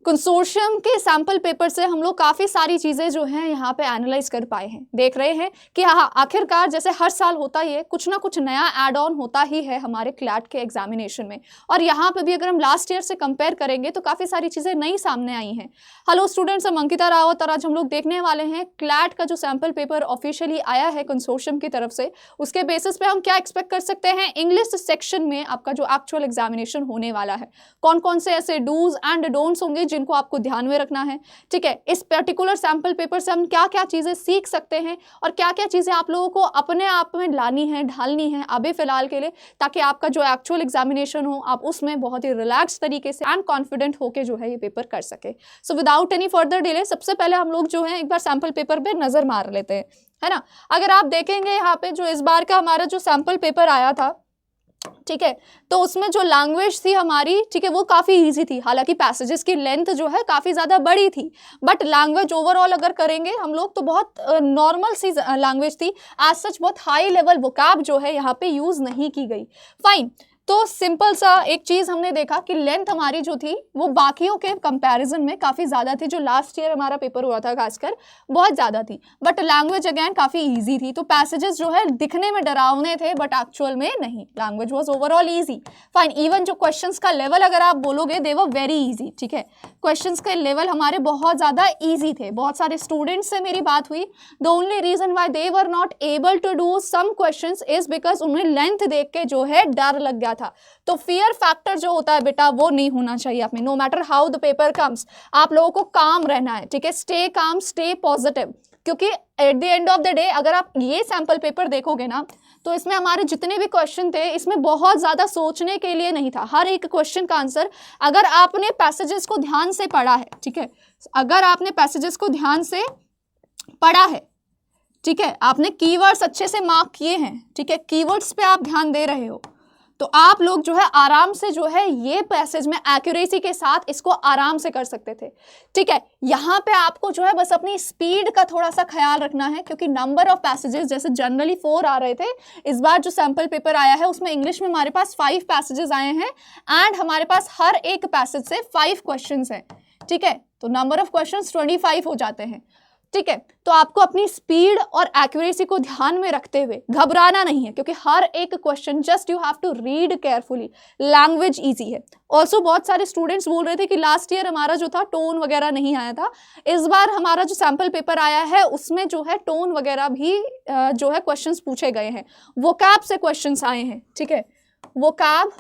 Consortium के sample paper से हम लोग काफ़ी सारी चीज़ें जो हैं यहाँ पे एनालाइज कर पाए हैं। देख रहे हैं कि हाँ, आखिरकार जैसे हर साल होता ही है, कुछ ना कुछ नया एड ऑन होता ही है हमारे क्लैट के एग्जामिनेशन में। और यहाँ पे भी अगर हम लास्ट ईयर से कंपेयर करेंगे तो काफ़ी सारी चीज़ें नई सामने आई हैं। हेलो स्टूडेंट्स, हम अंकिता रावत और आज हम लोग देखने वाले हैं क्लैट का जो सैम्पल पेपर ऑफिशियली आया है कंसोर्शियम की तरफ से, उसके बेसिस पे हम क्या एक्सपेक्ट कर सकते हैं इंग्लिश सेक्शन में आपका जो एक्चुअल एग्जामिनेशन होने वाला है। कौन कौन से ऐसे डूज एंड डोंट्स होंगे जिनको आपको ध्यान में रखना है। ठीक है, इस पर्टिकुलर सैंपल पेपर से हम क्या क्या चीज़ें सीख सकते हैं और क्या क्या चीज़ें आप लोगों को अपने आप में लानी है, ढालनी है अभी फिलहाल के लिए, ताकि आपका जो एक्चुअल एग्जामिनेशन हो आप उसमें बहुत ही रिलैक्स तरीके से एंड कॉन्फिडेंट होकर जो है ये पेपर कर सके। So without any further delay सबसे पहले हम लोग जो है एक बार सैंपल पेपर पे नज़र मार लेते हैं, है ना। अगर आप देखेंगे यहाँ पे जो इस बार का हमारा जो सैंपल पेपर आया था, ठीक है, तो उसमें जो लैंग्वेज थी हमारी, ठीक है, वो काफ़ी इजी थी। हालांकि पैसेजेस की लेंथ जो है काफ़ी ज़्यादा बड़ी थी, बट लैंग्वेज ओवरऑल अगर करेंगे हम लोग तो बहुत नॉर्मल सी लैंग्वेज थी। एज सच बहुत हाई लेवल वोकैब जो है यहाँ पे यूज़ नहीं की गई। फाइन, तो सिंपल सा एक चीज़ हमने देखा कि लेंथ हमारी जो थी वो बाकियों के कंपैरिजन में काफ़ी ज़्यादा थी। जो लास्ट ईयर हमारा पेपर हुआ था खासकर बहुत ज़्यादा थी, बट लैंग्वेज अगेन काफ़ी इजी थी। तो पैसेजेस जो है दिखने में डरावने थे बट एक्चुअल में नहीं, language was overall easy. Fine, even जो क्वेश्चंस का लेवल अगर आप बोलोगे दे वर वेरी इजी। ठीक है, क्वेश्चंस के लेवल हमारे बहुत ज़्यादा ईजी थे। बहुत सारे स्टूडेंट्स से मेरी बात हुई, the only reason why they were not able to do some questions is because उन्हें लेंथ देख के जो है डर लग गया था। तो फियर फैक्टर जो होता है बेटा वो नहीं होना चाहिए आप में। No matter how the paper comes, आप लोगों को काम रहना है। ठीक है, स्टे काम, स्टे पॉजिटिव, क्योंकि at the end of the day अगर आप ये सैंपल पेपर देखोगे ना तो इसमें हमारे जितने भी क्वेश्चन थे इसमें बहुत ज़्यादा सोचने के लिए नहीं था। हर एक क्वेश्चन का आंसर अगर आपने पैसेजेस को ध्यान से पढ़ा है, ठीक है, अगर आपने पैसेजेस को ध्यान से पढ़ा है, ठीक है, आपने कीवर्ड्स अच्छे से मार्क किए हैं, ठीक है, कीवर्ड्स पे आप ध्यान दे रहे हो, तो आप लोग जो है आराम से जो है ये पैसेज में एक्यूरेसी के साथ इसको आराम से कर सकते थे। ठीक है, यहाँ पे आपको जो है बस अपनी स्पीड का थोड़ा सा ख्याल रखना है, क्योंकि नंबर ऑफ पैसेजेस जैसे जनरली 4 आ रहे थे, इस बार जो सैंपल पेपर आया है उसमें इंग्लिश में हमारे पास 5 पैसेजेस आए हैं एंड हमारे पास हर एक पैसेज से 5 क्वेश्चन हैं। ठीक है, तो नंबर ऑफ क्वेश्चन 25 हो जाते हैं। ठीक है, तो आपको अपनी स्पीड और एक्यूरेसी को ध्यान में रखते हुए घबराना नहीं है, क्योंकि हर एक question just you have to read carefully. Language easy है। ऑल्सो बहुत सारे स्टूडेंट्स बोल रहे थे कि लास्ट ईयर हमारा जो था टोन वगैरह नहीं आया था, इस बार हमारा जो सैंपल पेपर आया है उसमें जो है टोन वगैरह भी जो है क्वेश्चंस पूछे गए हैं, वोकैब से क्वेश्चंस आए हैं। ठीक है, वोकैब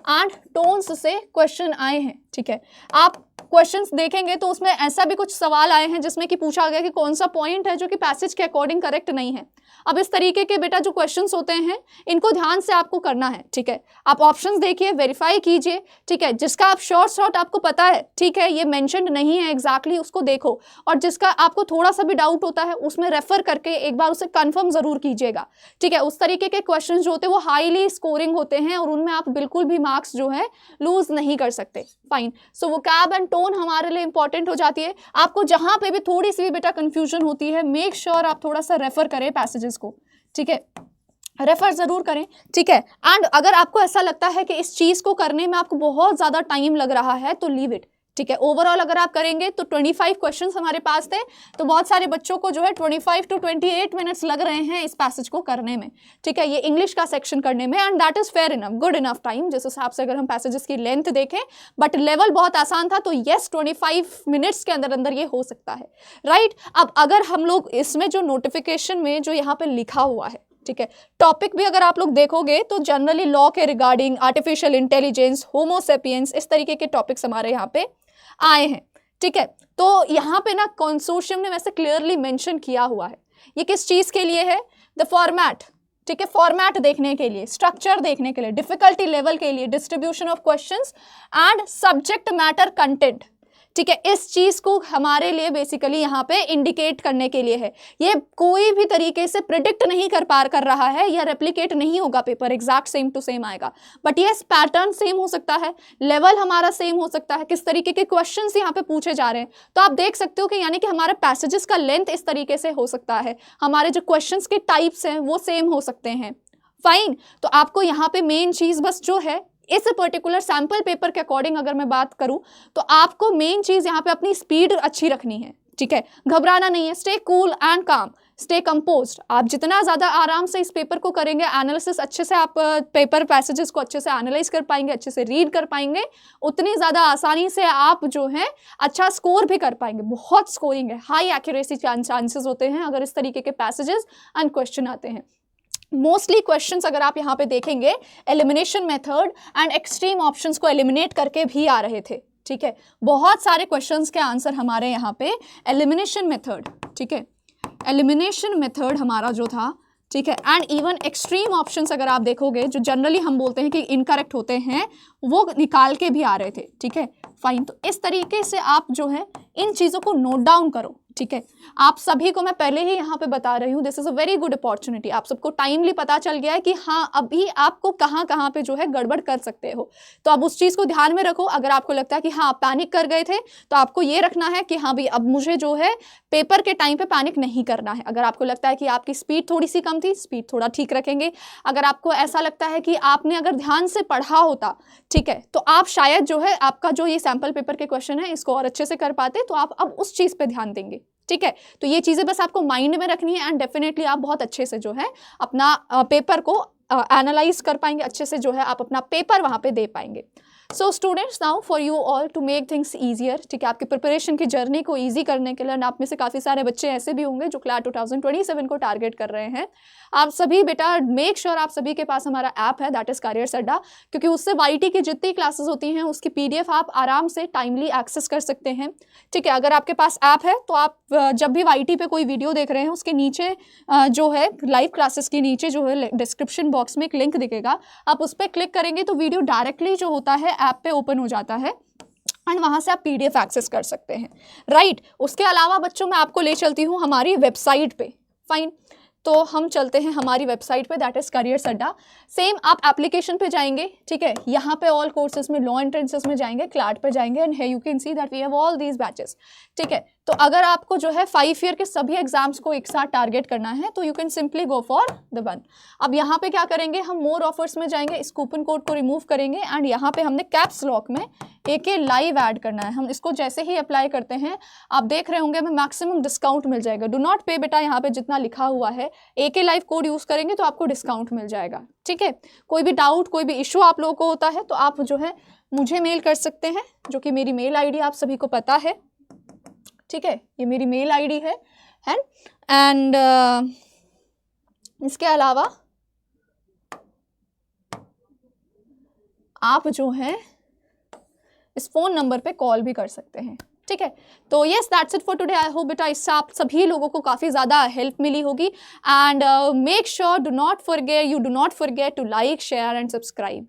एंड टोन्स से क्वेश्चन आए हैं। ठीक है, आप क्वेश्चंस देखेंगे तो उसमें ऐसा भी कुछ सवाल आए हैं जिसमें कि पूछा गया कि कौन सा पॉइंट है जो कि पैसेज के अकॉर्डिंग करेक्ट नहीं है। अब इस तरीके के बेटा जो क्वेश्चंस होते हैं इनको ध्यान से आपको करना है। ठीक है, आप ऑप्शंस देखिए, वेरीफाई कीजिए। ठीक है, जिसका आप शॉर्ट आपको पता है, ठीक है, ये मेंशन्ड नहीं है एग्जैक्टली, उसको देखो, और जिसका आपको थोड़ा सा भी डाउट होता है उसमें रेफर करके एक बार उसे कंफर्म जरूर कीजिएगा। ठीक है, उस तरीके के क्वेश्चन जो होते हैं वो हाईली स्कोरिंग होते हैं और उनमें आप बिल्कुल भी मार्क्स जो है लूज नहीं कर सकते। Fine, so vocab and tone हमारे लिए इंपॉर्टेंट हो जाती है। आपको जहां पे भी थोड़ी सी भी बेटा कंफ्यूजन होती है, मेक श्योर आप थोड़ा सा रेफर करें पैसेजेस को। ठीक है, रेफर जरूर करें। ठीक है, एंड अगर आपको ऐसा लगता है कि इस चीज को करने में आपको बहुत ज्यादा टाइम लग रहा है तो लीव इट। ठीक है, ओवरऑल अगर आप करेंगे तो 25 क्वेश्चंस हमारे पास थे, तो बहुत सारे बच्चों को जो है 25 to 28 मिनट्स लग रहे हैं इस पैसेज को करने में। ठीक है, ये इंग्लिश का सेक्शन करने में, and that is fair enough, good enough time जिस हिसाब से अगर हम पैसेजेस की लेंथ देखें। बट लेवल बहुत आसान था, तो येस 25 मिनट्स के अंदर अंदर ये हो सकता है। राइट, अब अगर हम लोग इसमें जो नोटिफिकेशन में जो यहाँ पे लिखा हुआ है, ठीक है, टॉपिक भी अगर आप लोग देखोगे तो जनरली लॉ के रिगार्डिंग, आर्टिफिशियल इंटेलिजेंस, होमोसेपियंस, इस तरीके के टॉपिक्स हमारे यहाँ पे आए हैं। ठीक है, तो यहाँ पे ना कंसोर्शियम ने वैसे क्लियरली मेंशन किया हुआ है ये किस चीज के लिए है, द फॉर्मेट। ठीक है, फॉर्मेट देखने के लिए, स्ट्रक्चर देखने के लिए, डिफिकल्टी लेवल के लिए, distribution of questions and subject matter content. ठीक है, इस चीज को हमारे लिए बेसिकली यहाँ पे इंडिकेट करने के लिए है। ये कोई भी तरीके से प्रिडिक्ट नहीं कर रहा है या रेप्लिकेट नहीं होगा paper exact same to same आएगा, बट यस पैटर्न सेम हो सकता है, लेवल हमारा सेम हो सकता है, किस तरीके के क्वेश्चंस यहाँ पे पूछे जा रहे हैं। तो आप देख सकते हो कि यानी कि हमारे पैसेजेस का लेंथ इस तरीके से हो सकता है, हमारे जो क्वेश्चंस के टाइप्स हैं वो सेम हो सकते हैं। फाइन, तो आपको यहाँ पे मेन चीज बस जो है इस पर्टिकुलर सैम्पल पेपर के अकॉर्डिंग अगर मैं बात करूं तो आपको मेन चीज यहाँ पे अपनी स्पीड अच्छी रखनी है, ठीक है, घबराना नहीं है, स्टे कूल एंड काम, स्टे कंपोज्ड। आप जितना ज़्यादा आराम से इस पेपर को करेंगे, एनालिसिस अच्छे से आप पेपर पैसेजेस को अच्छे से एनालाइज कर पाएंगे, अच्छे से रीड कर पाएंगे, उतनी ज़्यादा आसानी से आप जो है अच्छा स्कोर भी कर पाएंगे। बहुत स्कोरिंग है, हाई एक्यूरेसी चांसेस होते हैं अगर इस तरीके के पैसेजेस एंड क्वेश्चन आते हैं। मोस्टली क्वेश्चंस अगर आप यहाँ पे देखेंगे elimination method and extreme options को एलिमिनेट करके भी आ रहे थे, ठीक है। बहुत सारे क्वेश्चंस के आंसर हमारे यहाँ पे एलिमिनेशन मेथड, ठीक है, एलिमिनेशन मेथड हमारा जो था, ठीक है, एंड इवन एक्सट्रीम ऑप्शंस अगर आप देखोगे जो जनरली हम बोलते हैं कि इनकरेक्ट होते हैं, वो निकाल के भी आ रहे थे, ठीक है, फाइन। तो इस तरीके से आप जो है इन चीज़ों को नोट डाउन करो, ठीक है। आप सभी को मैं पहले ही यहाँ पे बता रही हूँ, this is a very good opportunity. आप सबको टाइमली पता चल गया है कि हाँ अभी आपको कहाँ कहाँ पे जो है गड़बड़ कर सकते हो, तो अब उस चीज़ को ध्यान में रखो। अगर आपको लगता है कि हाँ आप पैनिक कर गए थे, तो आपको ये रखना है कि हाँ भाई अब मुझे जो है पेपर के टाइम पे पैनिक नहीं करना है। अगर आपको लगता है कि आपकी स्पीड थोड़ी सी कम थी, स्पीड थोड़ा ठीक रखेंगे। अगर आपको ऐसा लगता है कि आपने अगर ध्यान से पढ़ा होता, ठीक है, तो आप शायद जो है आपका जो ये सैम्पल पेपर के क्वेश्चन है इसको और अच्छे से कर पाते, तो आप अब उस चीज़ पे ध्यान देंगे, ठीक है। तो ये चीज़ें बस आपको माइंड में रखनी है एंड डेफिनेटली आप बहुत अच्छे से जो है अपना पेपर को एनालाइज कर पाएंगे, अच्छे से जो है आप अपना पेपर वहाँ पे दे पाएंगे। So students, now for you all to make things easier, ठीक है, आपके प्रिपरेशन की जर्नी को ईजी करने के लिए, आप में से काफ़ी सारे बच्चे ऐसे भी होंगे जो क्लास 2027 को टारगेट कर रहे हैं। आप सभी बेटा मेक श्योर आप सभी के पास हमारा ऐप है, दैट इज़ करियर्स अड्डा, क्योंकि उससे वाईटी की जितनी क्लासेस होती हैं उसकी PDF आप आराम से टाइमली एक्सेस कर सकते हैं, ठीक है। अगर आपके पास ऐप है तो आप जब भी वाईटी पे कोई वीडियो देख रहे हैं उसके नीचे जो है लाइव क्लासेस के नीचे जो है डिस्क्रिप्शन बॉक्स में एक लिंक दिखेगा, आप उस पर क्लिक करेंगे तो वीडियो डायरेक्टली जो होता है ऐप पे ओपन हो जाता है एंड वहाँ से आप PDF एक्सेस कर सकते हैं, राइट। उसके अलावा बच्चों मैं आपको ले चलती हूँ हमारी वेबसाइट पे, फाइन। तो हम चलते हैं हमारी वेबसाइट पे, that is Careers Adda. Same आप एप्लीकेशन पे जाएंगे, ठीक है, यहाँ पे ऑल कोर्सेज में लॉ एंट्रेंसेस में जाएंगे, क्लैट पे जाएंगे and here you can see that we have all these batches, ठीक है। तो अगर आपको जो है 5 ईयर के सभी एग्जाम्स को एक साथ टारगेट करना है तो you can simply go for the one. अब यहाँ पे क्या करेंगे, हम मोर ऑफर्स में जाएंगे, इस कूपन कोड को रिमूव करेंगे एंड यहाँ पे हमने कैप्स लॉक में AK लाइव ऐड करना है। हम इसको जैसे ही अप्लाई करते हैं आप देख रहे होंगे हमें मैक्सिमम डिस्काउंट मिल जाएगा। डू नॉट पे बेटा, यहाँ पे जितना लिखा हुआ है AK लाइव कोड यूज़ करेंगे तो आपको डिस्काउंट मिल जाएगा, ठीक है। कोई भी डाउट, कोई भी इशू आप लोगों को होता है तो आप जो है मुझे मेल कर सकते हैं, जो कि मेरी मेल ID आप सभी को पता है, ठीक है, ये मेरी मेल ID है एंड इसके अलावा आप जो है इस फ़ोन नंबर पे कॉल भी कर सकते हैं, ठीक है। तो yes that's it for today. I hope बेटा इससे आप सभी लोगों को काफ़ी ज़्यादा हेल्प मिली होगी and make sure do not forget to like, share and subscribe.